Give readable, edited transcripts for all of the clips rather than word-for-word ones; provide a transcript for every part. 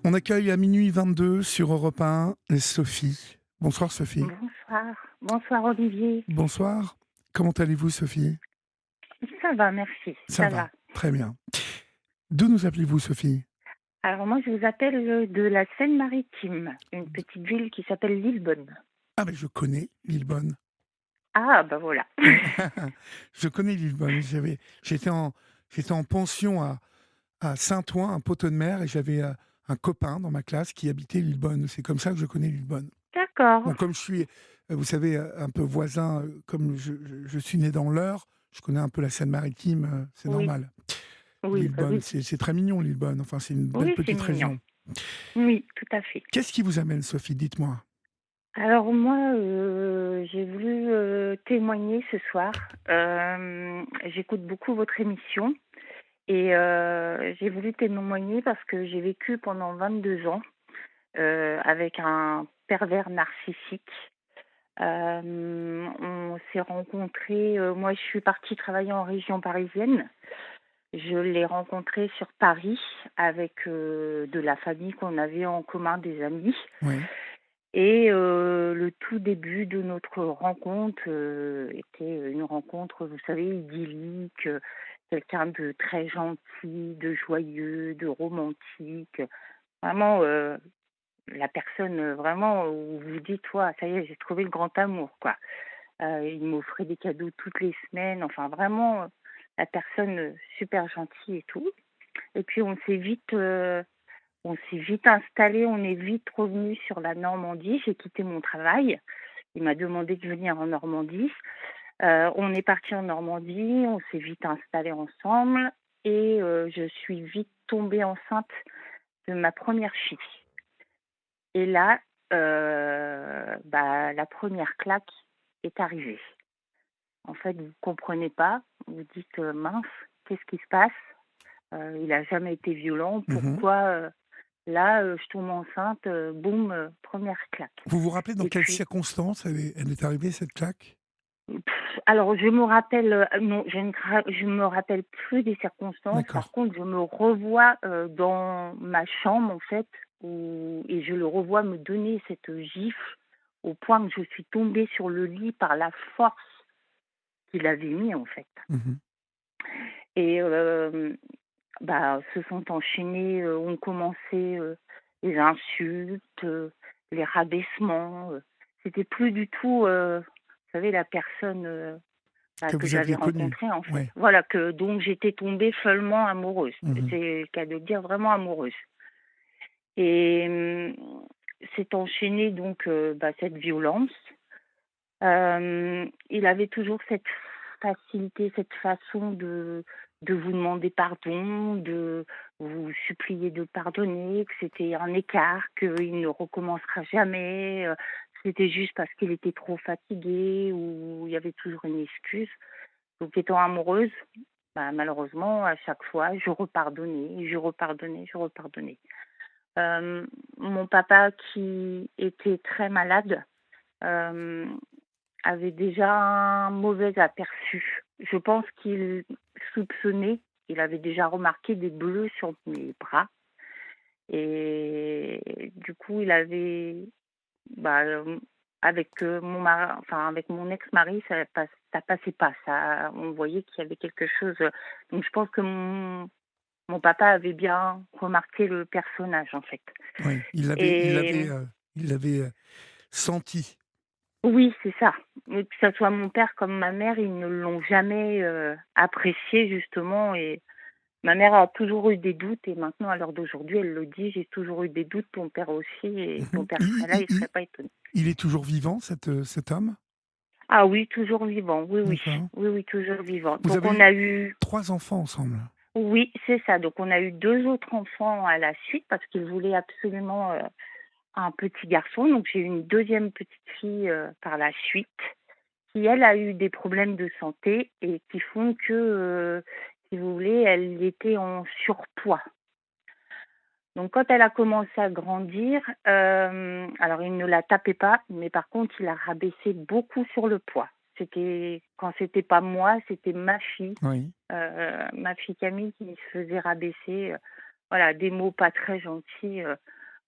On accueille à minuit 22 sur Europe 1 Sophie. Bonsoir Sophie. Bonsoir. Bonsoir Olivier. Bonsoir. Comment allez-vous Sophie? Ça va, merci. Ça Ça va, va. très bien. D'où nous appelez-vous Sophie? Alors moi, je vous appelle de la Seine-Maritime, une petite ville qui s'appelle Lillebonne. Ah ben je connais Lillebonne. Ah, bah voilà. Ouais. Je connais Lillebonne. J'étais en pension à Saint-Ouen, un poteau de mer, et j'avais un copain dans ma classe qui habitait Lillebonne. C'est comme ça que je connais Lillebonne. D'accord. Bon, comme je suis, vous savez, un peu voisin, comme je suis né dans l'Eure, je connais un peu la Seine-Maritime, c'est Oui, normal. oui, bah Lillebonne, oui. c'est très mignon, Lillebonne. Enfin, c'est une belle Oui, c'est petite mignon. région. Oui, tout à fait. Qu'est-ce qui vous amène, Sophie? Dites-moi. Alors moi, j'ai voulu témoigner ce soir. J'écoute beaucoup votre émission et j'ai voulu témoigner parce que j'ai vécu pendant 22 ans avec un pervers narcissique. On s'est rencontrés, moi je suis partie travailler en région parisienne. Je l'ai rencontré sur Paris avec, de la famille qu'on avait en commun, des amis. Oui. Et le tout début de notre rencontre, était une rencontre, vous savez, idyllique, quelqu'un de très gentil, de joyeux, de romantique. Vraiment, la personne, vraiment où vous dites: «Waouh, ça y est, j'ai trouvé le grand amour», quoi. Il m'offrait des cadeaux toutes les semaines, enfin vraiment, la personne, super gentille et tout. Et puis on s'est vite installés, on est vite revenus sur la Normandie. J'ai quitté mon travail. Il m'a demandé de venir en Normandie. On est partis en Normandie, on s'est vite installés ensemble et je suis vite tombée enceinte de ma première fille. Et là, bah, la première claque est arrivée. En fait, vous comprenez pas, vous dites: «Mince, qu'est-ce qui se passe? Il a jamais été violent, Mhm. pourquoi, là, je tombe enceinte, boum, 1re claque?» Vous vous rappelez dans Et quelles puis, circonstances elle est arrivée, cette claque? alors je me rappelle, non, je me rappelle plus des circonstances. Par D'accord. contre, je me revois, dans ma chambre, en fait, où et je le revois me donner cette gifle au point que je suis tombée sur le lit par la force qu'il avait mis, en fait. Mhm. Et bah, se sont enchaînés, ont commencé, les insultes, les rabaissements, c'était plus du tout, vous savez, la personne, bah, Que que vous j'avais aviez connue. rencontrée, en fait. Ouais. Voilà, que dont j'étais tombée follement amoureuse. Mhm. C'est le cas de le dire, vraiment amoureuse. Et s'est enchaîné donc, bah, cette violence. Il avait toujours cette facilité, cette façon de vous demander pardon, de vous supplier de pardonner, que c'était un écart, qu'il ne recommencera jamais, c'était juste parce qu'il était trop fatigué ou il y avait toujours une excuse. Donc étant amoureuse, bah, malheureusement, à chaque fois, je repardonnais, je repardonnais, je repardonnais. Mon papa qui était très malade, hem avait déjà un mauvais aperçu. Je pense qu'il soupçonnait, il avait déjà remarqué des bleus sur mes bras et du coup, il avait, bah, avec, avec mon ex-mari, ça passait pas, ça on voyait qu'il y avait quelque chose, donc je pense que mon papa avait bien remarqué le personnage, en fait. Oui. Et Il l'avait senti. oui, c'est ça. Mais que ça soit mon père comme ma mère, ils ne l'ont jamais, apprécié justement. Et ma mère a toujours eu des doutes et maintenant à l'heure d'aujourd'hui, elle le dit: «J'ai toujours eu des doutes, ton père aussi et ton Mhm. père serait là, il serait pas étonné». Il est toujours vivant, cet homme? Ah oui, toujours vivant, oui, oui. D'accord. Oui, oui, toujours vivant. Vous Donc avez on eu a eu 3 enfants ensemble? oui, c'est ça, donc on a eu 2 autres enfants à la suite parce qu'il voulait absolument, un petit garçon. Donc j'ai eu une deuxième petite fille, par la suite. Qui elle a eu des problèmes de santé et qui font que, si vous voulez, elle était en surpoids. Donc quand elle a commencé à grandir, alors il ne la tapait pas, mais par contre il a rabaissé beaucoup sur le poids. C'était pas moi, c'était Oui. ma fille Camille qui se faisait rabaisser. voilà, des mots pas très gentils,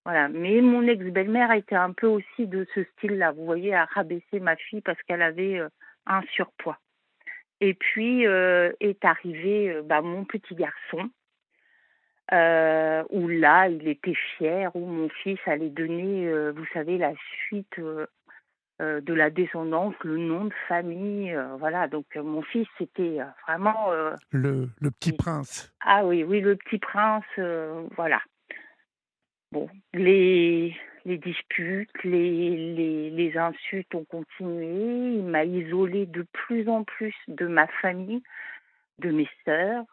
voilà. Mais mon ex-belle-mère était un peu aussi de ce style-là, vous voyez, à rabaisser ma fille parce qu'elle avait, un surpoids. Et puis, est arrivé, mon petit garçon, où là, il était fier, où mon fils allait donner, vous savez, la suite, de la descendance, le nom de famille, voilà. Donc, mon fils, c'était, vraiment, Le petit il prince. ah oui, oui, le petit prince, voilà. Bon, les disputes, les insultes ont continué. Il m'a isolée de plus en plus de ma famille, de mes sœurs.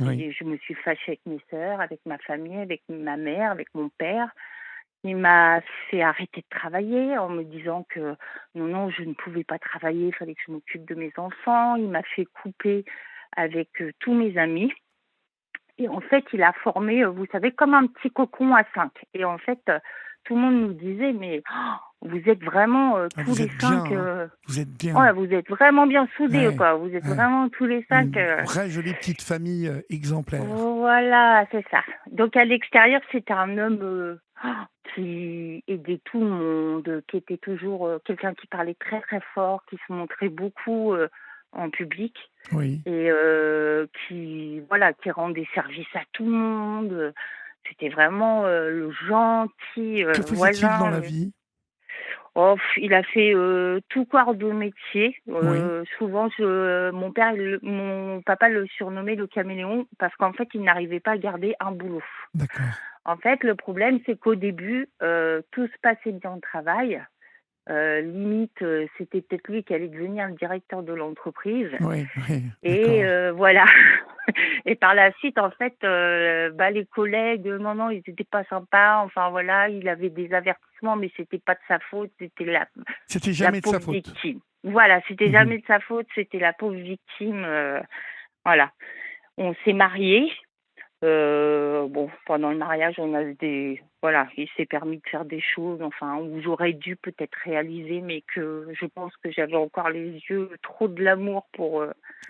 Oui. Et je me suis fâchée avec mes sœurs, avec ma famille, avec ma mère, avec mon père. Il m'a fait arrêter de travailler en me disant que non, non, je ne pouvais pas travailler, il fallait que je m'occupe de mes enfants. Il m'a fait couper avec tous mes amis. Et en fait, il a formé, vous savez, comme un petit cocon à 5. Et en fait, tout le monde nous disait: «Mais vous êtes vraiment, Ah, tous vous les êtes bien, 5, hein. Vous êtes ouais, bien. vous êtes vraiment bien soudés, Ouais, quoi. Vous êtes ouais. vraiment tous les 5. Une vraie jolie petite famille, exemplaire. Voilà, c'est ça. Donc à l'extérieur, c'était un homme, qui aidait tout le monde, qui était toujours, quelqu'un qui parlait très, très fort, qui se montrait beaucoup, en public Oui. et qui voilà, qui rendait service à tout le monde, c'était vraiment, le gentil, Que faisait-il dans voisin, la vie? Oh, il a fait, tout corps de métier. Oui, Souvent mon papa le surnommait le caméléon parce qu'en fait, il n'arrivait pas à garder un boulot. d'accord. En fait, le problème, c'est qu'au début, tout se passait bien au travail. Limite, c'était peut-être lui qui allait devenir le directeur de l'entreprise Oui, oui, et d'accord. voilà. Et par la suite, en fait, les collègues, non, non, ils étaient pas sympas. Enfin voilà, il avait des avertissements, mais c'était pas de sa faute, c'était C'était la jamais de sa pauvre faute. victime. Voilà, c'était Mmh. jamais de sa faute, c'était la pauvre victime, voilà. On s'est mariés, pendant le mariage, on a voilà, il s'est permis de faire des choses, enfin, où j'aurais dû peut-être réaliser, mais que je pense que j'avais encore les yeux trop de l'amour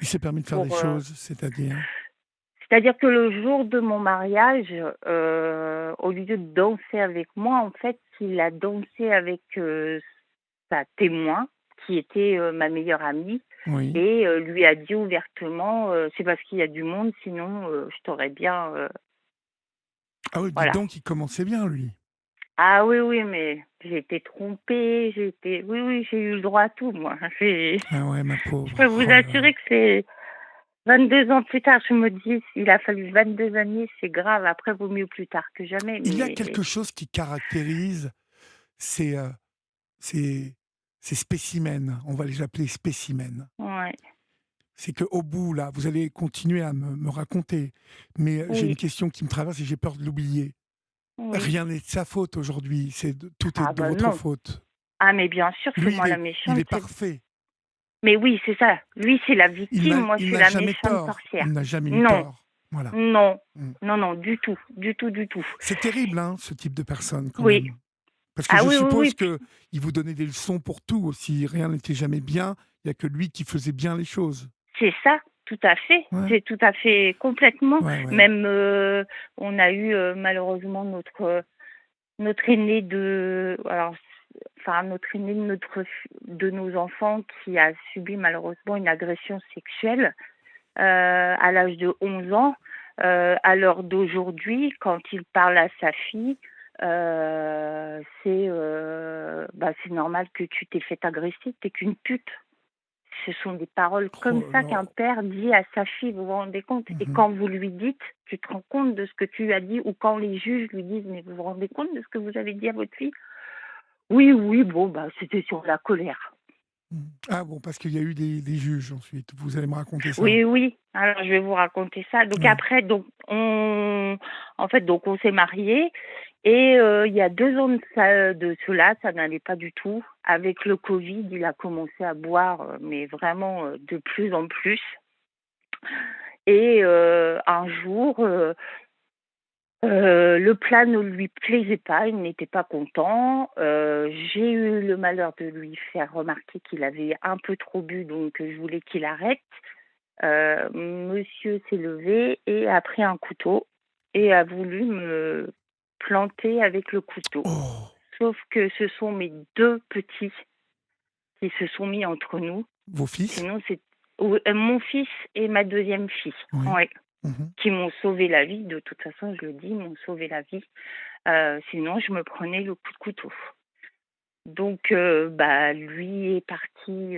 Il s'est permis de faire des pour, choses, c'est-à-dire? c'est-à-dire que le jour de mon mariage, au lieu de danser avec moi, en fait, il a dansé avec, sa témoin, qui était, ma meilleure amie Oui. et lui a dit ouvertement, «C'est parce qu'il y a du monde, sinon, je t'aurais bien, Ah oui, dites voilà». donc, il commençait bien lui. Ah oui, oui, mais j'ai été trompée, oui, oui, j'ai eu le droit à tout moi. Ah ouais, ma Je peux pauvre. vous Oh là là. assurer que c'est 22 ans plus tard, je me dis: «Il a fallu 22 années, c'est grave, après vaut mieux plus tard que jamais», Il y a mais quelque chose qui caractérise ces, ces ces spécimens, on va les appeler spécimens. ouais, C'est qu'au bout là, vous allez continuer à me raconter, mais j'ai oui, une question qui me traverse et j'ai peur de l'oublier. oui. Rien n'est de sa faute aujourd'hui, tout est Ah de bah votre non. faute. Ah mais bien sûr, c'est Lui, moi la il est méchante, parfait. mais oui, c'est ça. Lui, c'est la victime, moi, je Il suis n'a la jamais méchante tort. sorcière. Il n'a jamais eu Non, tort. Voilà. non, Mmh. non, non, du tout, du tout, du tout. C'est terrible, hein, ce type de personne quand Oui. même. Parce que Ah je oui, oui, suppose oui. qu'il vous donnait des leçons pour tout aussi. Rien n'était jamais bien, il y a que lui qui faisait bien les choses. C'est ça, tout à fait. Ouais, C'est tout à fait complètement. ouais, ouais. Même, on a eu, malheureusement notre aîné notre aîné de nos enfants qui a subi malheureusement une agression sexuelle, à l'âge de 11 ans. À l'heure d'aujourd'hui, quand il parle à sa fille, c'est normal que tu t'es fait agresser, tu qu'une pute. Ce sont des paroles comme Oh ça là. qu'un père dit à sa fille, vous vous rendez compte? Et Mmh. quand vous lui dites, tu te rends compte de ce que tu lui as dit, ou quand les juges lui disent, mais vous vous rendez compte de ce que vous avez dit à votre fille? Oui, oui, bon, c'était sur la colère. Mmh. Ah bon, parce qu'il y a eu des juges ensuite. Vous allez me raconter ça. Oui, oui. Alors je vais vous raconter ça. Donc Oui. après, donc on s'est mariés et il y a 2 ans de cela, ça n'allait pas du tout. Avec le Covid, il a commencé à boire, mais vraiment, de plus en plus et un jour, le plat ne lui plaisait pas, il n'était pas content. J'ai eu le malheur de lui faire remarquer qu'il avait un peu trop bu, donc je voulais qu'il arrête. Monsieur s'est levé et a pris un couteau et a voulu me planter avec le couteau. Oh! Sauf que ce sont mes 2 petits qui se sont mis entre nous. Vos fils? Sinon c'est mon fils et ma deuxième fille, Oui. ouais, Mmh. qui m'ont sauvé la vie. De toute façon, je le dis, ils m'ont sauvé la vie. Sinon je me prenais le coup de couteau. Donc bah, lui est parti,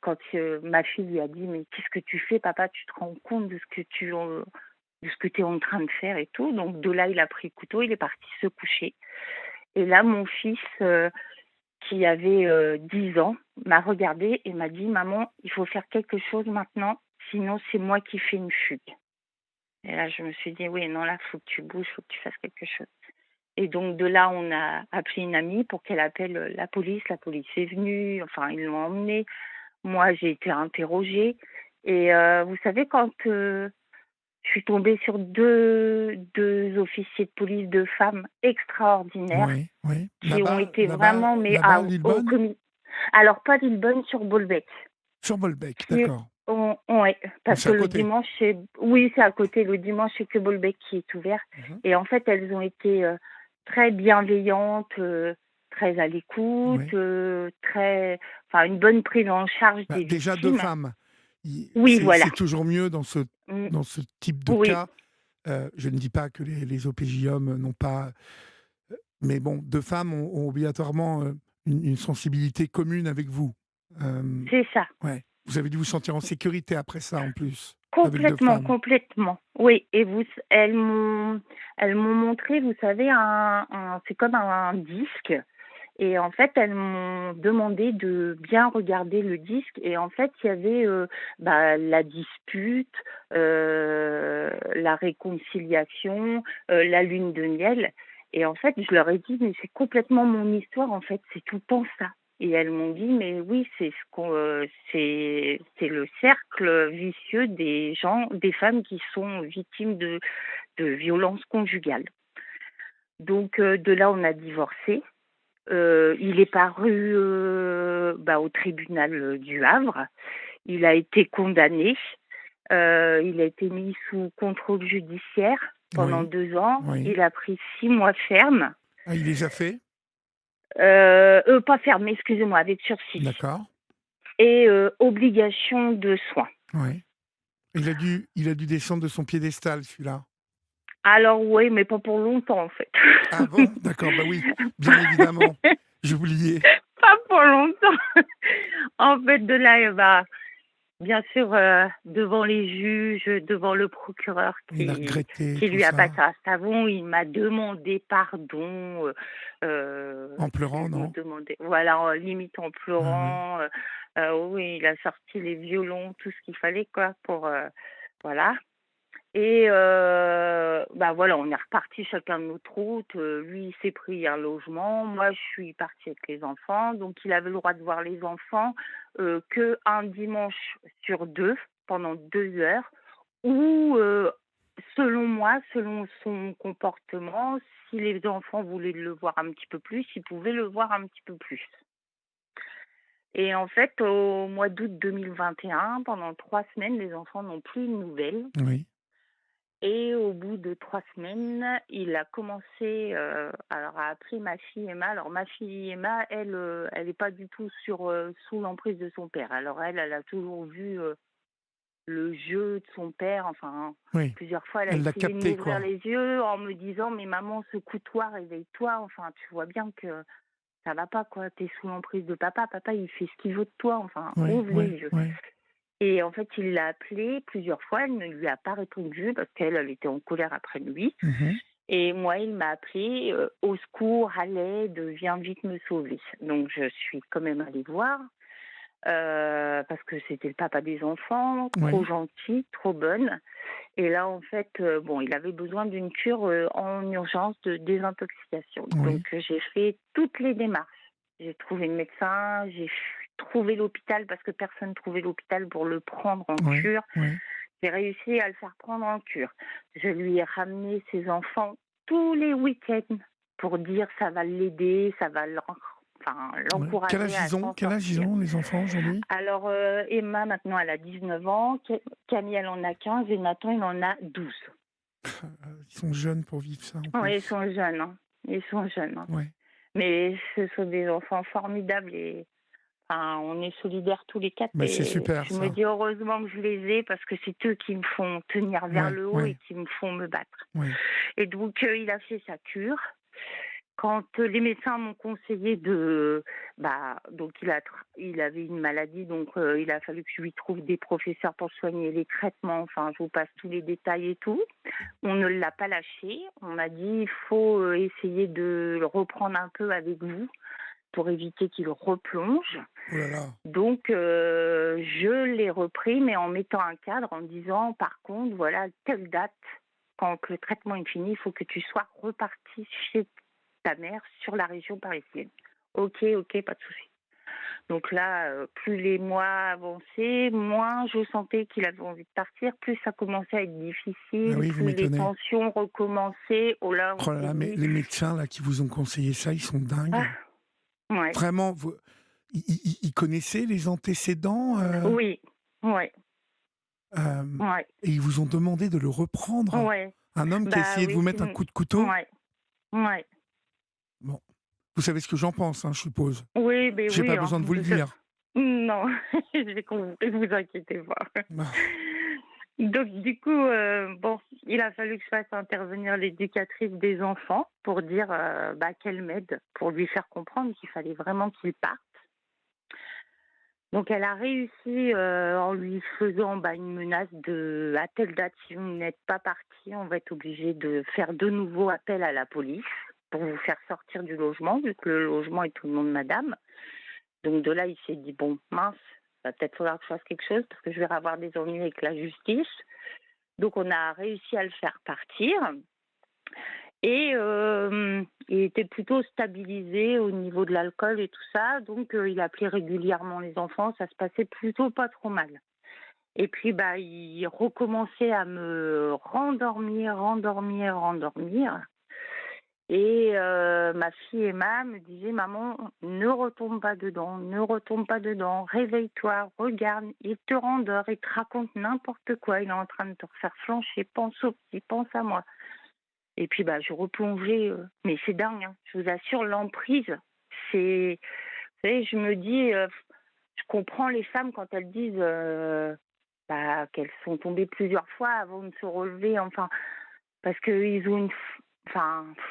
quand, ma fille lui a dit: «Mais qu'est-ce que tu fais papa? Tu te rends compte de ce que tu es en train de faire et tout?» Donc de là, il a pris le couteau, il est parti se coucher et là, mon fils, qui avait, 10 ans, m'a regardé et m'a dit: «Maman, il faut faire quelque chose maintenant, sinon c'est moi qui fais une fugue». Et là, je me suis dit: «Oui, non, là, faut que tu bouges, faut que tu fasses quelque chose». Et donc de là, on a appelé une amie pour qu'elle appelle, la police. La police est venue, enfin, ils l'ont emmené. Moi, j'ai été interrogée et vous savez quand, je suis tombée sur deux officiers de police, 2 femmes extraordinaires Oui, oui. qui ont été Là-bas vraiment mais là-bas, Lillebonne? alors pas Lillebonne, sur Bolbec. Sur Bolbec, Qui d'accord. Ouais, Donc parce c'est que à le côté? dimanche c'est à côté. Le dimanche, c'est que Bolbec qui est ouvert Mmh. et en fait, elles ont été, très bienveillantes, très à l'écoute, Oui. très enfin une bonne prise en charge Bah, des déjà 2 victimes. femmes, i Oui, voilà. c'est toujours mieux Mmh, dans ce type de oui, cas. Je ne dis pas que les OPJ hommes n'ont pas, mais bon, 2 femmes ont obligatoirement, une sensibilité commune avec vous. Hem, c'est ça. ouais. Vous avez dû vous sentir en sécurité après ça, en plus, avec 2 Complètement, femmes? complètement. Oui et elles m'ont montré, vous savez, un c'est comme un disque. Et en fait, elles m'ont demandé de bien regarder le disque et en fait, il y avait, bah, la dispute, la réconciliation, la lune de miel et en fait, je leur ai dit: «Mais c'est complètement mon histoire, en fait, c'est tout le temps ça» et elles m'ont dit: «Mais oui, c'est le cercle vicieux des femmes qui sont victimes de violences conjugales». Donc de là, on a divorcé. Il est paru, bah, au tribunal, du Havre. Il a été condamné. Il a été mis sous contrôle judiciaire pendant Oui, 2 ans. oui. Il a pris 6 mois ferme. Ah, il les a faits? Pas ferme, excusez-moi, avec sursis D'accord, et obligation de soins. oui. Il a dû descendre de son piédestal, celui-là? Alors oui, mais pas pour longtemps, en fait. Ah bon? D'accord, bah oui, bien évidemment. J'oubliais. Pas pour longtemps. En fait, de là, bah, bien sûr, devant les juges, devant le procureur Il a regretté qui tout lui a ça, passé un savon, il m'a demandé pardon, en il pleurant, me non? demandait voilà, en limite en Ah oui. pleurant, oui, il a sorti les violons, tout ce qu'il fallait quoi pour, voilà. Et bah, voilà, on est repartis chacun de notre route, lui il s'est pris un logement, moi je suis partie avec les enfants, donc il avait le droit de voir les enfants, qu'un dimanche sur 2 pendant 2 heures ou selon moi, selon son comportement, si les enfants voulaient le voir un petit peu plus, ils pouvaient le voir un petit peu plus. Et en fait, au mois d'août 2021, pendant 3 semaines, les enfants n'ont plus de nouvelles. Oui, Et au bout de 3 semaines, il a commencé, alors à appeler ma fille Emma. Alors ma fille Emma, elle, elle est pas du tout sous l'emprise de son père. Alors elle a toujours vu, le jeu de son père. Enfin, oui. plusieurs fois, elle a Elle l'a essayé de capté, m'ouvrir quoi. les yeux en me disant: «Mais maman, secoue-toi, réveille-toi. Enfin, tu vois bien que ça va pas, quoi. Tu es sous l'emprise de papa. Papa, il fait ce qu'il veut de toi. Enfin, Oui, ouvre les oui, yeux». oui. Et en fait, il l'a appelée plusieurs fois, elle ne lui a pas répondu parce qu'elle, elle était en colère après lui. Mmh. Et moi, il m'a appelé, «Au secours, à l'aide, viens vite me sauver». Donc je suis quand même allée voir, parce que c'était le papa des enfants, trop Oui. gentil, trop bonne. Et là, en fait, bon, il avait besoin d'une cure, en urgence de désintoxication. Donc Oui, j'ai fait toutes les démarches. J'ai trouvé le médecin, trouvé l'hôpital parce que personne ne trouvait l'hôpital pour le prendre en oui, cure. oui, J'ai réussi à le faire prendre en cure. Je lui ai ramené ses enfants tous les week-ends pour dire ça va l'aider, ça va oui. Quel l'encourager âge à ils ont? s'en Quel âge ils sortir. ont, les enfants, aujourd'hui? Alors, Emma, maintenant, elle a 19 ans, Camille, elle en a 15 et Nathan, il en a 12. Ils sont jeunes pour vivre ça en Ouais, ils plus. sont jeunes, hein. Ils sont jeunes, hein. Ouais. Mais ce sont des enfants formidables et enfin, on est solidaires tous les 4 Mais c'est et super je me ça. dis heureusement que je les ai parce que c'est eux qui me font tenir vers Ouais, le haut et ouais, qui me font me battre. ouais. Et donc il a fait sa cure. Quand, les médecins m'ont conseillé de donc il avait une maladie, donc il a fallu que je lui trouve des professeurs pour soigner les traitements. Enfin, je vous passe tous les détails et tout. On ne l'a pas lâché. On m'a dit: «Il faut, essayer de le reprendre un peu avec vous pour éviter qu'il replonge». Oh là là. Donc je l'ai repris, mais en mettant un cadre, en disant: «Par contre, voilà, telle date, quand le traitement est fini, il faut que tu sois reparti chez ta mère sur la région parisienne». «OK, OK, pas de souci». Donc là, plus les mois avançaient, moins je sentais qu'il avait envie de partir, plus ça commençait à être Ah difficile, oui, vous plus les m'étonnez. tensions recommençaient. Oh là, on Oh là s'est là, mais dit: les médecins là qui vous ont conseillé ça, ils sont «Ah, dingues. ouais, Vraiment, vous ils connaissaient les antécédents, oui, ouais, ouais, et ils vous ont demandé de le reprendre? ouais, Un homme qui a bah essayé de vous oui, mettre un coup de couteau? ouais, ouais». Bon, vous savez ce que j'en pense, hein, je suppose? Oui, beh, J'ai oui, pas hein, besoin de vous le de ce dire. non, j'ai compris, vous inquiétez pas. Ah, Donc du coup, bon, il a fallu que je fasse intervenir l'éducatrice des enfants pour dire, qu'elle m'aide, pour lui faire comprendre qu'il fallait vraiment qu'il parte. Donc elle a réussi, en lui faisant, une menace de: «À telle date, si vous n'êtes pas parti, on va être obligé de faire de nouveau appel à la police pour vous faire sortir du logement, vu que le logement est tout le nom de madame». Donc de là, il s'est dit: «Bon, mince, va peut-être falloir que je fasse quelque chose parce que je vais avoir des ennuis avec la justice». Donc on a réussi à le faire partir et il était plutôt stabilisé au niveau de l'alcool et tout ça, donc il appelait régulièrement les enfants, ça se passait plutôt pas trop mal. Et puis, il recommençait à me rendormir, rendormir, rendormir. Et ma fille Emma me disait: «Maman, ne retombe pas dedans, ne retombe pas dedans, réveille-toi, regarde, il te rendort, il te raconte n'importe quoi, il est en train de te refaire flancher, pense au petit, pense à moi». Et puis, je replongeais, mais c'est dingue, hein, je vous assure, l'emprise, c'est vous savez, je me dis, je comprends les femmes quand elles disent, qu'elles sont tombées plusieurs fois avant de se relever, enfin, parce qu'ils ont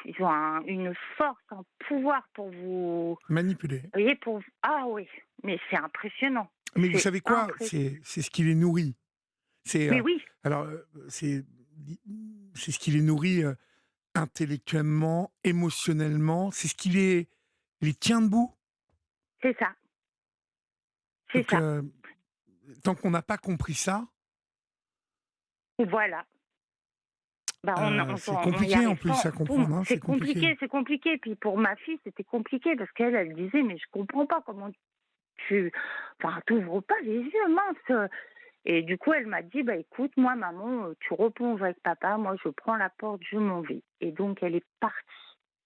ils ont une force, un pouvoir pour vous manipulé. voyez, ah oui, mais c'est impressionnant, Mais vous c'est savez quoi? impressionnant. C'est ce qui les nourrit. C'est, Mais oui, alors, c'est c'est ce qui les nourrit, intellectuellement, émotionnellement, c'est ce qui les tient debout. c'est ça, c'est Donc, ça. tant qu'on n'a pas compris ça, Voilà. c'est On y compliqué en arrive plus pas. à comprendre, hein, c'est compliqué. C'est compliqué. Puis pour ma fille, c'était compliqué parce qu'elle, elle disait: «Mais je comprends pas comment tu t'ouvres pas les yeux, mince». Et du coup, elle m'a dit: «Écoute, moi maman, tu replonges avec papa, moi je prends la porte, je m'en vais». Et donc elle est partie.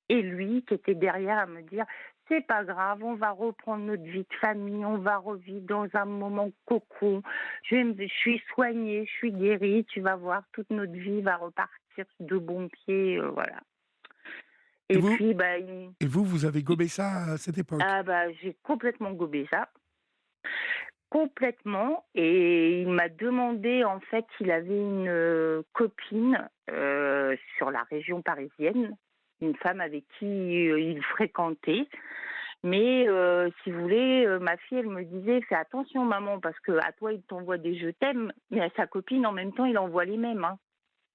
Et lui, qui était derrière à me dire: «C'est pas grave, on va reprendre notre vie de famille, on va revivre dans un moment cocon. Je suis soignée, je suis guérie, tu vas voir, toute notre vie va repartir de bon pied», voilà. Et Et vous puis, vous avez gobé ça à cette époque? j'ai complètement gobé ça, complètement. Et il m'a demandé, en fait, s'il avait une, copine, sur la région parisienne, une femme avec qui, il fréquentait. Mais si vous voulez, ma fille, elle me disait: «Fais attention maman, parce que à toi, il t'envoie des je t'aime, mais à sa copine, en même temps, il envoie les mêmes, hein.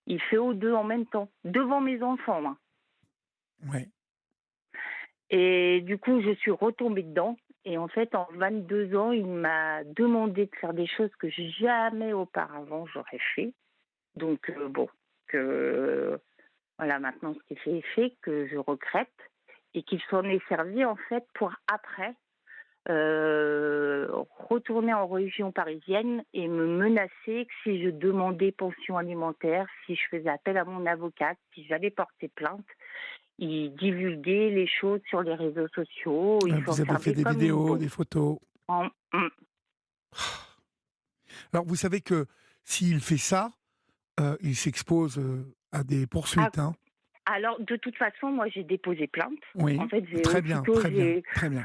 Il fait aux 2 en même temps, devant mes enfants, hein». Ouais. Et du coup, je suis retombée dedans et en fait, en 22 ans, il m'a demandé de faire des choses que jamais auparavant j'aurais fait. Donc bon, que voilà, maintenant ce qui est fait est fait, que je regrette et qu'il s'en est servi en fait pour après retourner en région parisienne et me menacer que si je demandais pension alimentaire, si je faisais appel à mon avocate, si j'allais porter plainte, il divulguait les choses sur les réseaux sociaux, il s'en Vous avez fait servait des comme une vidéos, bombe. des photos. Alors vous savez que s'il fait ça, il s'expose, à des Ah, poursuites, hein? alors, de toute façon, moi, j'ai déposé plainte. En Oui, fait, très bien, très bien, très bien.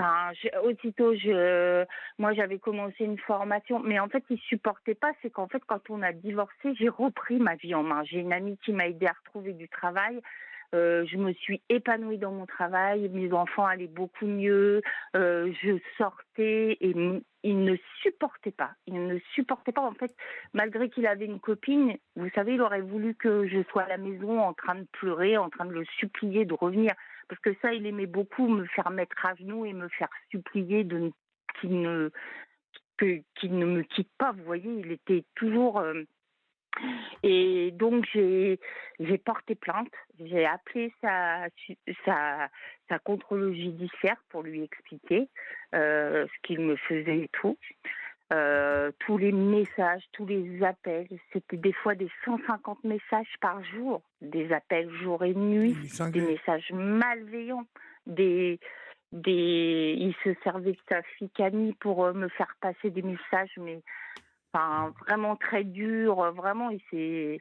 moi, j'avais commencé une formation, mais en fait, ils supportaient pas. C'est qu'en fait, quand on a divorcé, j'ai repris ma vie en main. J'ai une amie qui m'a aidée à retrouver du travail. Je me suis épanouie dans mon travail. Mes enfants allaient beaucoup mieux. Je sortais et il ne supportait pas. Il ne supportait pas. En fait, malgré qu'il avait une copine, vous savez, il aurait voulu que je sois à la maison en train de pleurer, en train de le supplier de revenir. Parce que ça, il aimait beaucoup me faire mettre à genoux et me faire supplier qu'il ne, qu'il ne me quitte pas. Vous voyez, il était toujours. Et donc, j'ai porté plainte. J'ai appelé sa, sa contrôleuse judiciaire pour lui expliquer ce qu'il me faisait et tout. Tous les messages, tous les appels, c'était des fois des 150 messages par jour, des appels jour et nuit, Il est des cinglé. messages malveillants, il se servait de sa fille Camille pour me faire passer des messages, mais enfin vraiment très durs, vraiment. Et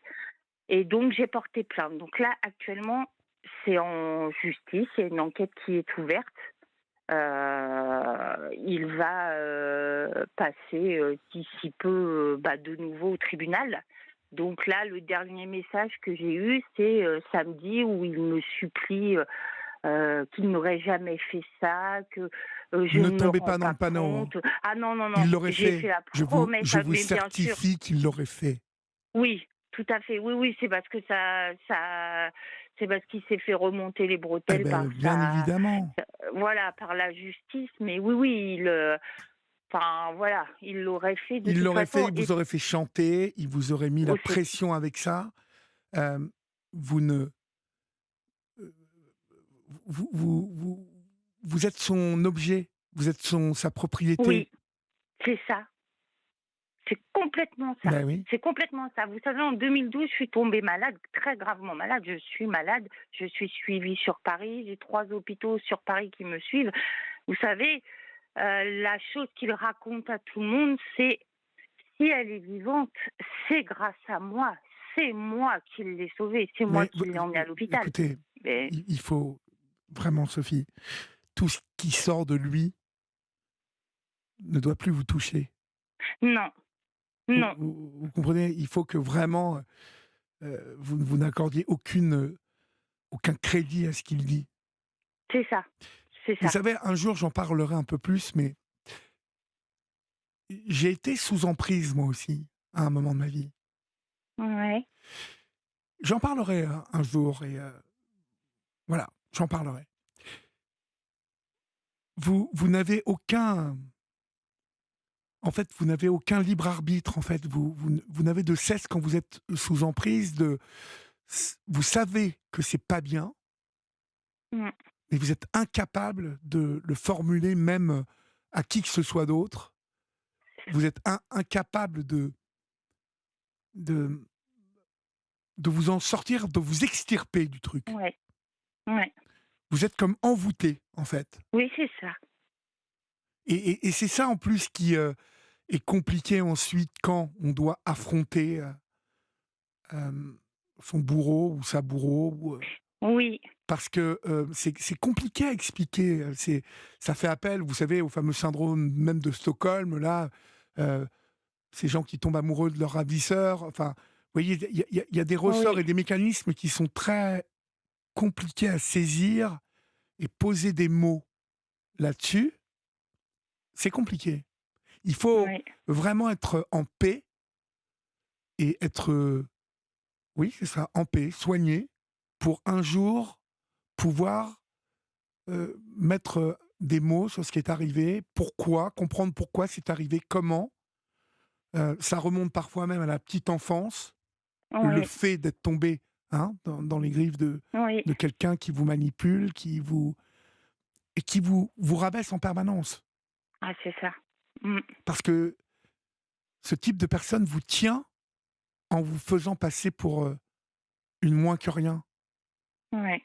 donc j'ai porté plainte. Donc là actuellement c'est en justice, il y a une enquête qui est ouverte. Il va passer d'ici peu de nouveau au tribunal. Donc là, le dernier message que j'ai eu, c'est samedi où il me supplie qu'il n'aurait jamais fait ça, que je Ne ne me tombez rends pas dans pas le panneau, hein. compte. Ah non, non, non, Il l'aurait j'ai fait fait. la promesse, Je vous mais bien sûr. certifie qu'il l'aurait fait. Oui, tout à fait. Oui, oui, c'est parce que c'est parce qu'il s'est fait remonter les Eh bretelles par ben, bien évidemment. voilà, par la justice. Mais oui, oui, enfin, voilà, il l'aurait fait de Il toute l'aurait fait, façon. il Et vous aurait fait chanter, il vous aurait mis la aussi, pression avec ça. Hem, vous ne vous vous êtes son objet, vous êtes sa propriété. oui, c'est ça. C'est complètement ça. Ben oui. C'est complètement ça. Vous savez, en 2012, je suis tombée malade, très gravement malade. Je suis malade. Je suis suivie sur Paris. J'ai 3 hôpitaux sur Paris qui me suivent. Vous savez, la chose qu'il raconte à tout le monde, c'est si elle est vivante, c'est grâce à moi. C'est moi qui l'ai sauvée. C'est moi Mais qui l'ai emmenée à l'hôpital. écoutez, Mais il faut vraiment, Sophie, tout ce qui sort de lui ne doit plus vous toucher. non, non, Vous comprenez? Il faut que vraiment, vous n'accordiez aucun crédit à ce qu'il dit. c'est ça. C'est Vous ça. savez, un jour, j'en parlerai un peu plus, mais j'ai été sous emprise moi aussi, à un moment de ma vie. Ouais. J'en parlerai un jour et voilà, j'en parlerai. Vous n'avez aucun en fait, vous n'avez aucun libre arbitre, en fait. Vous n'avez de cesse quand vous êtes sous emprise vous savez que c'est pas bien, Mm. mais vous êtes incapable de le formuler même à qui que ce soit d'autre. Vous êtes incapable de de vous en sortir, de vous extirper du truc. Ouais. Ouais. Vous êtes comme envoûté, en fait. Oui, c'est ça. Et c'est ça, en plus, qui, est compliqué ensuite quand on doit affronter, hem, son bourreau ou sa bourreau Oui. parce que, c'est compliqué à expliquer, ça fait appel, vous savez, au fameux syndrome même de Stockholm là, heu, ces gens qui tombent amoureux de leur ravisseur, enfin, vous voyez, il y a des ressorts Oui. et des mécanismes qui sont très compliqués à saisir et poser des mots là-dessus, c'est compliqué. Il faut Oui. vraiment être en paix et être, oui, c'est ça, en paix, soigné, pour un jour pouvoir, mettre, des mots sur ce qui est arrivé, pourquoi, comprendre pourquoi c'est arrivé, comment. Ça remonte parfois même à la petite enfance, le Oui. fait d'être tombé, hein, dans les griffes Oui. de quelqu'un qui vous manipule, qui vous rabaisse en permanence. Ah, c'est ça. Mm. Parce que ce type de personne vous tient en vous faisant passer pour, une moins que rien, Ouais.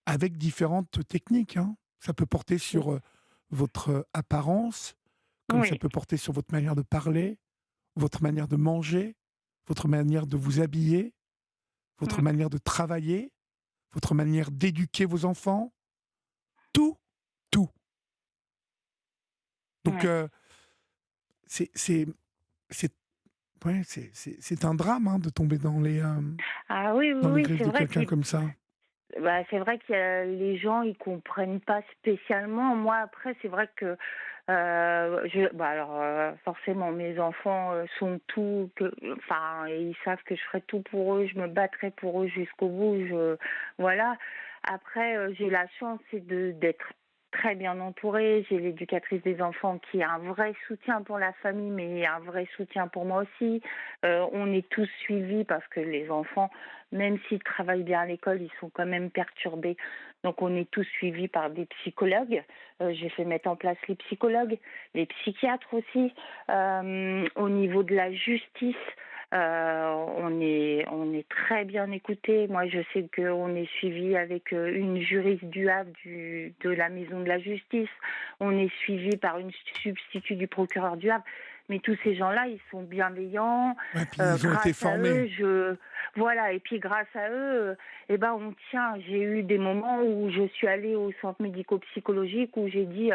avec différentes techniques, hein. Ça peut porter sur, votre, apparence, comme ça Oui. peut porter sur votre manière de parler, votre manière de manger, votre manière de vous habiller. votre Mmh. manière de travailler, votre manière d'éduquer vos enfants, tout, tout. Donc, Ouais. c'est c'est c'est ouais, c'est un drame, hein, de tomber Ah oui, oui, dans les oui, griffes c'est de vrai quelqu'un qu'il comme ça. bah, c'est vrai que les gens, ils comprennent pas spécialement. Moi, après, c'est vrai que, alors, forcément, mes enfants, sont tout que enfin, ils savent que je ferai tout pour eux, je me battrai pour eux jusqu'au bout, voilà. Après, j'ai la chance, c'est d'être très bien entourée. J'ai l'éducatrice des enfants qui est un vrai soutien pour la famille, mais un vrai soutien pour moi aussi. On est tous suivis parce que les enfants, même s'ils travaillent bien à l'école, ils sont quand même perturbés. Donc on est tous suivis par des psychologues. J'ai fait mettre en place les psychologues, les psychiatres aussi. Au niveau de la justice, on est très bien écouté. Moi, je sais qu'on est suivi avec une juriste du Havre de la maison de la justice. On est suivi par une substitut du procureur du Havre. Mais tous ces gens-là, ils sont bienveillants. Ouais, puis ils ont été Grâce à formés. eux, voilà. Et puis grâce à eux, on tient. J'ai eu des moments où je suis allée au centre médico-psychologique où j'ai dit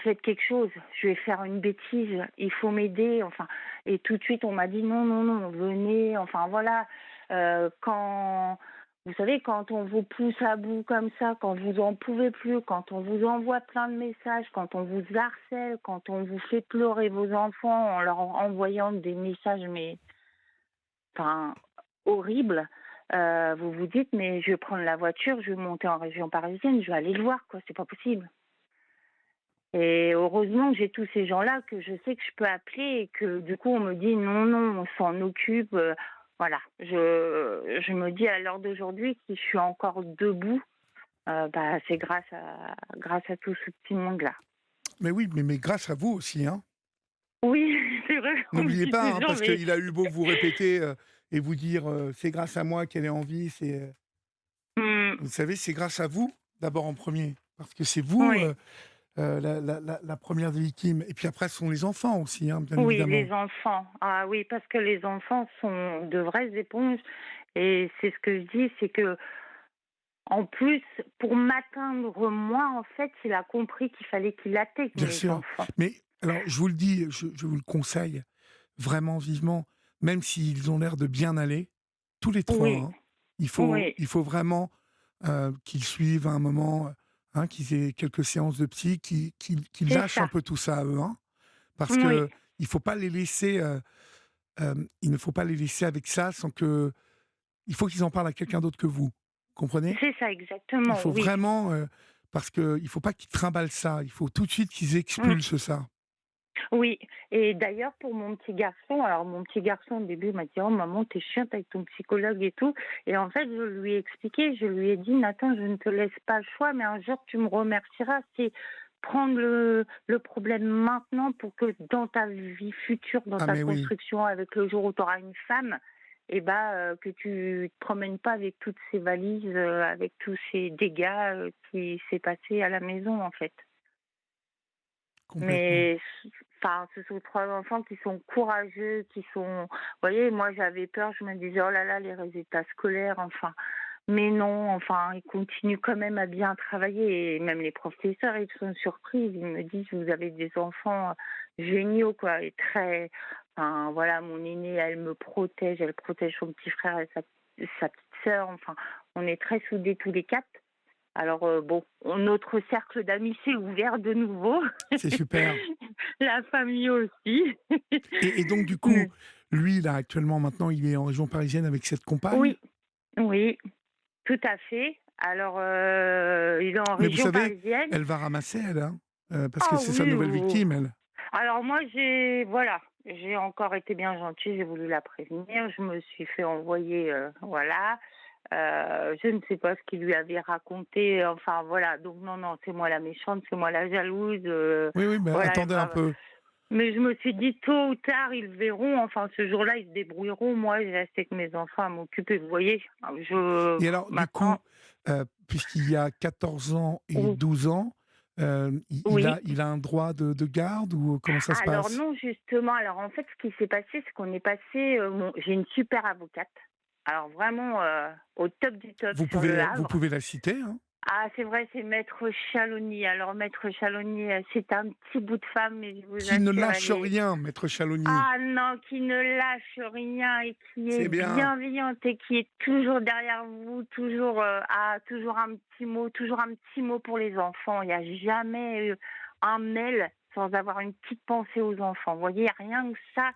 faites quelque chose, je vais faire une bêtise, il faut m'aider, enfin. Et tout de suite, on m'a dit non, non, non, venez, enfin voilà. Quand, vous savez, quand on vous pousse à bout comme ça, quand vous en pouvez plus, quand on vous envoie plein de messages, quand on vous harcèle, quand on vous fait pleurer vos enfants en leur envoyant des messages, mais enfin, horribles, vous vous dites, mais je vais prendre la voiture, je vais monter en région parisienne, je vais aller le voir, quoi, c'est pas possible. Et heureusement que j'ai tous ces gens-là que je sais que je peux appeler et que du coup on me dit non, non, on s'en occupe. Voilà, je me dis à l'heure d'aujourd'hui, si je suis encore debout, c'est grâce à tout ce petit monde-là. Mais oui, mais grâce à vous aussi, hein. Oui, c'est vrai qu'on me N'oubliez dit pas, hein, toujours, parce mais qu'il a eu beau vous répéter, et vous dire, «C'est grâce à moi qu'elle est en vie», vous hmm, savez, c'est grâce à vous, d'abord en premier, parce que c'est vous, oui, la 1re des victimes et puis après ce sont les enfants aussi, hein, bien oui, évidemment. les enfants. Ah oui, parce que les enfants sont de vraies éponges. Et c'est ce que je dis, c'est que en plus, pour m'atteindre moi, en fait, il a compris qu'il fallait qu'il atteigne Bien mes sûr, enfants. mais alors je vous le dis, je vous le conseille vraiment vivement, même s'ils ont l'air de bien aller, tous les 3, Oui, hein, il faut oui, il faut vraiment, qu'ils suivent à un moment, hein, qu'ils aient quelques séances de psy, qu'ils c'est lâchent un ça. peu tout ça, eux, hein. Parce Oui, que il faut pas les laisser, il ne faut pas les laisser avec ça sans que il faut qu'ils en parlent à quelqu'un d'autre que vous. Comprenez? c'est ça Il exactement, faut oui. vraiment, parce qu'il faut pas qu'ils trimballent ça, il faut tout de suite qu'ils Mm. expulsent ça. Oui, et d'ailleurs pour mon petit garçon, alors mon petit garçon au début m'a dit: «Oh maman, t'es chiante avec ton psychologue et tout», et en fait je lui ai expliqué, je lui ai dit: «Nathan, je ne te laisse pas le choix, mais un jour tu me remercieras. C'est prendre le problème maintenant pour que dans ta vie future, dans Ah ta mais oui, construction, avec le jour où tu auras une femme, que tu te promènes pas avec toutes ces valises, avec tous ces dégâts, qui s'est passé à la maison en fait». complètement. Mais enfin, ce sont 3 enfants qui sont courageux, qui sont, vous voyez, moi j'avais peur, je me disais: «Oh là là, les résultats scolaires», enfin, mais non, enfin, ils continuent quand même à bien travailler et même les professeurs, ils sont surpris. Ils me disent: «Vous avez des enfants géniaux, quoi», et très, enfin, voilà, mon aînée, elle protège son petit frère et sa petite sœur, enfin, on est très soudés tous les 4. Alors, bon, notre cercle d'amis s'est ouvert de nouveau. C'est super La famille aussi. et donc du coup, Mmh. lui là actuellement maintenant il est en région parisienne avec cette compagne? Oui, oui, tout à fait. Alors, il est en Mais vous région savez, parisienne. elle va ramasser elle, hein, parce que Ah c'est sa oui, nouvelle victime elle. alors moi j'ai encore été bien gentille, j'ai voulu la prévenir. Je me suis fait envoyer, voilà. Je ne sais pas ce qu'il lui avait raconté, enfin voilà. Donc non, non, c'est moi la méchante, c'est moi la jalouse, Oui, oui, mais voilà, attendez un peu. mais je me suis dit tôt ou tard, ils verront, enfin ce jour-là, ils se débrouilleront. Moi, je reste avec mes enfants à m'occuper, vous voyez? Et alors du Maintenant, coup, puisqu'il y a 14 ans et ou 12 ans, oui. il a un droit de garde ou comment ça se Alors passe? non, justement, alors en fait, ce qui s'est passé, c'est qu'on est passé, j'ai une super avocate. Alors vraiment, au top du top Vous sur Le pouvez, vous Havre. pouvez la citer, hein, Ah, c'est vrai, c'est Maître Chalonnier. Alors Maître Chalonnier, c'est un petit bout de femme, mais je vous qui ne assure, elle lâche est rien, maître Chalonnier. ah non, qui ne lâche rien et qui est C'est bien. bienveillante et qui est toujours derrière vous, toujours, toujours un petit mot pour les enfants. Il y a jamais, un mail sans avoir une petite pensée aux enfants. Vous voyez, rien que ça,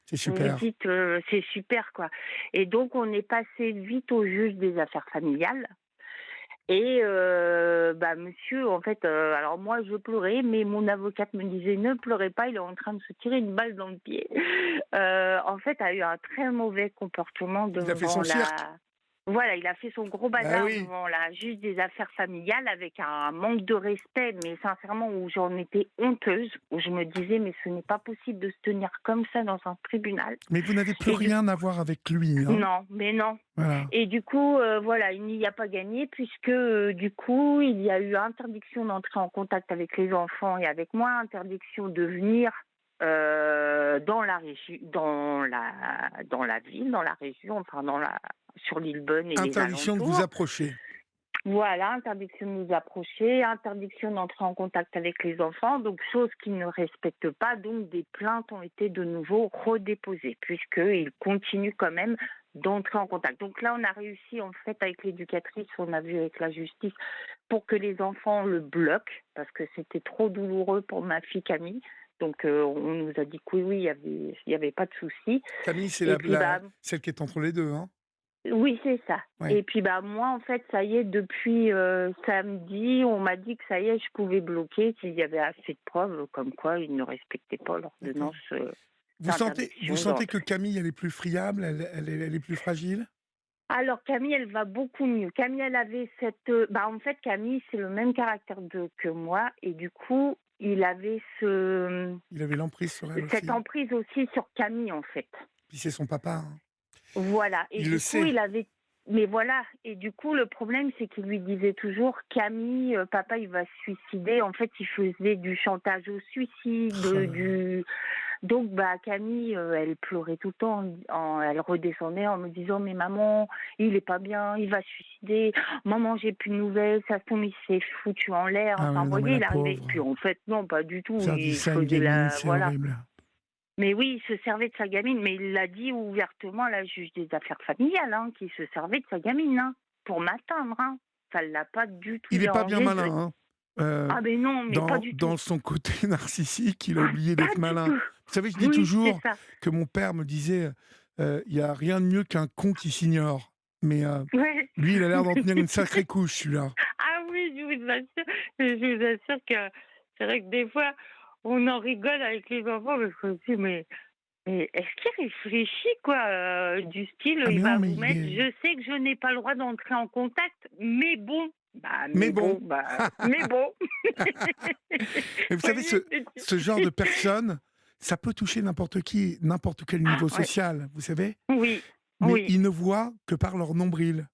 C'est vous vous super. dites, c'est super, quoi. Et donc on est passé vite au juge des affaires familiales. Et bah, monsieur, en fait, alors moi je pleurais, mais mon avocate me disait: «Ne pleurez pas, il est en train de se tirer une balle dans le pied». En fait, a eu un très mauvais comportement Il a fait devant son cirque. la voilà, il a fait son gros Ah bazar oui. devant la juge des affaires familiales avec un manque de respect, mais sincèrement où j'en étais honteuse, où je me disais: «Mais ce n'est pas possible de se tenir comme ça dans un tribunal» Mais vous n'avez plus et du rien à voir avec lui, hein. non, mais non. Voilà. Et du coup, voilà, il n'y a pas gagné puisque, du coup, il y a eu interdiction d'entrer en contact avec les enfants et avec moi, interdiction de venir, dans la région, dans la ville, dans la région, enfin dans la sur Lillebonne et les Interdiction de vous alentours. approcher. Voilà, interdiction de nous approcher, interdiction d'entrer en contact avec les enfants, donc chose qu'ils ne respectent pas, donc des plaintes ont été de nouveau redéposées, puisqu'ils continuent quand même d'entrer en contact. Donc là, on a réussi, en fait, avec l'éducatrice, on a vu avec la justice, pour que les enfants le bloquent, parce que c'était trop douloureux pour ma fille Camille. Donc on nous a dit que oui, il y avait pas de souci. Camille, c'est Et puis, bah, celle qui est entre les deux, hein. oui, c'est ça. Ouais. Et puis, bah, moi, en fait, ça y est, depuis, samedi, on m'a dit que ça y est, je pouvais bloquer s'il y avait assez de preuves, comme quoi ils ne respectaient pas D'accord. l'ordonnance, Vous d'interdiction sentez que d'entrer. Camille, elle est plus friable, elle est plus fragile? Alors Camille, elle va beaucoup mieux. Camille, elle avait en fait, Camille, c'est le même caractère que moi et du coup, il avait Il avait l'emprise sur elle cette aussi. emprise aussi sur Camille, en fait. Puis c'est son papa, hein. Voilà et Il le du coup, sait. il avait mais voilà et du coup, le problème, c'est qu'il lui disait toujours: «Camille, papa, il va se suicider». En fait, il faisait du chantage au suicide, Oh là là. du donc bah, Camille, elle pleurait tout le temps elle redescendait en me disant: «Mais maman, il est pas bien, il va se suicider. Maman, j'ai plus de nouvelles, ça se trouve, il s'est foutu en l'air». Ah Enfin, ouais, vous non mais voyez, la il arrivait pauvre. puis en fait, non, pas du tout, Faire dire il ça à une faisait gamine, la c'est voilà. horrible. Mais oui, il se servait de sa gamine, mais il l'a dit ouvertement à la juge des affaires familiales, hein, qu'il se servait de sa gamine, hein, pour m'atteindre, hein. Ça l'a pas du tout Il est pas bien dérangé malin, de hein. Heu, ah mais non, mais pas du tout. dans son côté narcissique, il a oublié Pas d'être du malin. tout. Vous savez, je dis Oui, c'est toujours ça. que mon père me disait, «Il y a rien de mieux qu'un con qui s'ignore». Mais, Ouais. lui, il a l'air d'en tenir une sacrée couche, celui-là. Ah oui, je vous assure que c'est vrai que des fois, on en rigole avec les enfants parce qu'on se dit: «Mais est-ce qu'il réfléchit quoi?» Du style, Ah il mais non, va mais vous il mettre: est «Je sais que je n'ai pas le droit d'entrer en contact, mais bon». Bah, mais mais bon. bon, bah, mais bon. Mais vous Vous savez, voyez? ce genre de personne, ça peut toucher n'importe qui, n'importe quel Ah niveau ouais, social, vous savez? oui, Mais oui. ils ne voient que par leur nombril.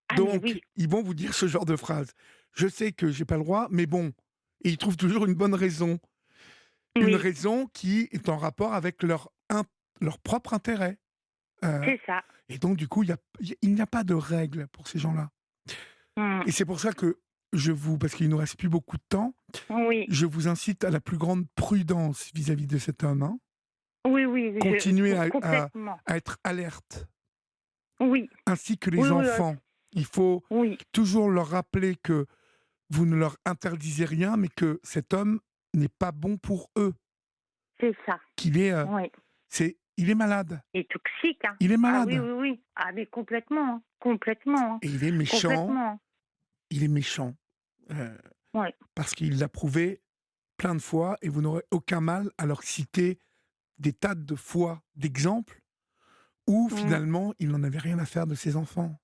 Ah mais Donc, oui, ils vont vous dire ce genre de phrase. «Je sais que j'ai pas le droit, mais bon». Et ils trouvent toujours une bonne raison. Une oui, raison qui est en rapport avec leur propre intérêt. Heu c'est ça. et donc du coup, il n'y a pas de règle pour ces gens-là. Mmh. Et c'est pour ça que parce qu'il nous reste plus beaucoup de temps, Oui, je vous incite à la plus grande prudence vis-à-vis de cet homme, hein. oui, oui, je Continuez complètement. à être alerte, Oui, ainsi que oui, les oui, enfants. Il faut oui, toujours leur rappeler que vous ne leur interdisez rien, mais que cet homme n'est pas bon pour eux, c'est ça. qu'il est, Oui. il est malade. Et toxique, hein. Il est Ah oui, malade oui, oui. Ah mais complètement, hein. Complètement, hein. et il est méchant. Complètement. Il est méchant, heu, Ouais. parce qu'il l'a prouvé plein de fois et vous n'aurez aucun mal à leur citer des tas de fois d'exemples où Mmh. finalement il n'en avait rien à faire de ses enfants. Oh,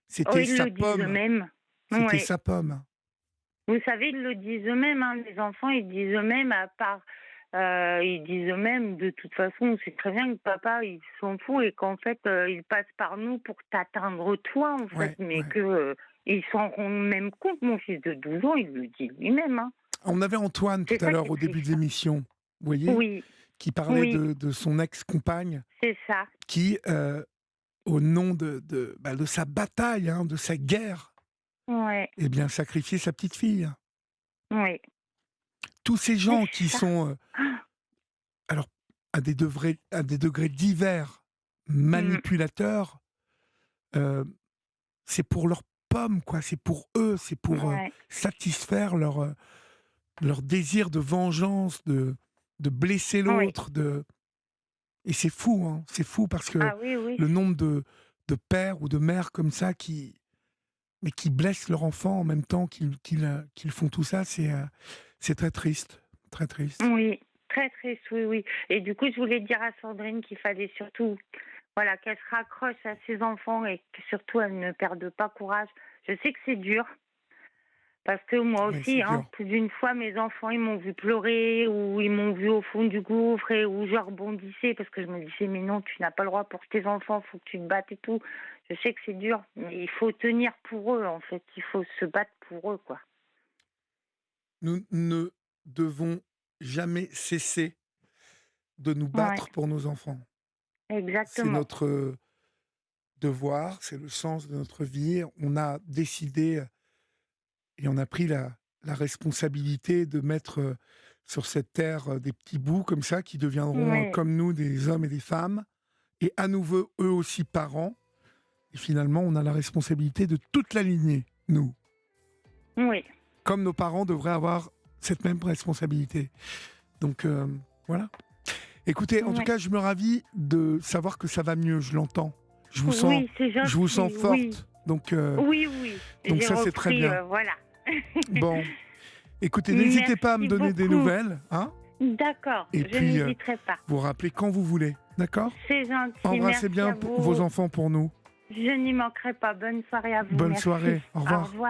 C'était ils sa le disent pomme, eux-mêmes. c'était Oui. sa pomme. Vous savez, ils le disent eux-mêmes, hein, les enfants, ils disent eux-mêmes à part ils disent eux-mêmes: «De toute façon, on sait très bien que papa, il s'en fout et qu'en fait, il passe par nous pour t'atteindre toi, en fait». Ouais, Mais ouais. que, ils s'en rendent même compte. Mon fils de 12 ans, il le dit lui-même, hein. On avait Antoine tout C'est à ça qui l'heure est au début de triste. l'émission, vous voyez? Oui, Qui parlait oui, de son ex-compagne c'est ça. qui, au nom de sa bataille, hein, de sa guerre, Ouais, eh bien, sacrifier sa petite fille. oui. Tous ces Mais gens qui c'est ça. sont, Ah, alors, à des degrés divers, mmh, manipulateurs, heu, c'est pour leurs pommes, quoi. C'est pour eux, c'est pour, ouais, satisfaire leur désir de vengeance, de blesser oui. l'autre, et c'est fou, hein. C'est fou parce que Ah oui, oui. le nombre de pères ou de mères comme ça qui blessent leur enfant en même temps qu'ils font tout ça, c'est très triste, très triste. Oui, très triste, oui, oui. Et du coup, je voulais dire à Sandrine qu'il fallait surtout, voilà, qu'elle se raccroche à ses enfants et que surtout elle ne perde pas courage. Je sais que c'est dur, parce que moi Oui, c'est aussi, hein, dur. plus d'une fois, mes enfants, ils m'ont vu pleurer ou ils m'ont vu au fond du gouffre et où je rebondissais parce que je me disais, mais non, tu n'as pas le droit pour tes enfants, faut que tu te battes et tout. Je sais que c'est dur, mais il faut tenir pour eux, en fait. Il faut se battre pour eux, quoi. Nous ne devons jamais cesser de nous Ouais, battre pour nos enfants. C'est exactement. notre devoir, c'est le sens de notre vie. On a décidé et on a pris la responsabilité de mettre, sur cette terre, des petits bouts comme ça qui deviendront, Oui, comme nous, des hommes et des femmes et à nouveau, eux aussi parents et finalement, on a la responsabilité de toute la lignée, nous. oui, Comme nos parents devraient avoir cette même responsabilité. Donc, voilà. Écoutez, en tout oui. cas, je me ravis de savoir que ça va mieux, je l'entends. Oui, c'est Je vous sens gentil, oui. forte, donc Oui, oui, j'ai ça, c'est très repris, bien. voilà. Bon, écoutez, n'hésitez pas à me Merci donner des beaucoup. nouvelles, hein, D'accord, et je puis, n'hésiterai pas. vous rappelez quand vous voulez, d'accord? C'est gentil, Embrassez merci bien à vos vous. enfants pour nous. Je n'y manquerai pas. Bonne soirée à vous, Bonne merci. soirée, au Au revoir. revoir.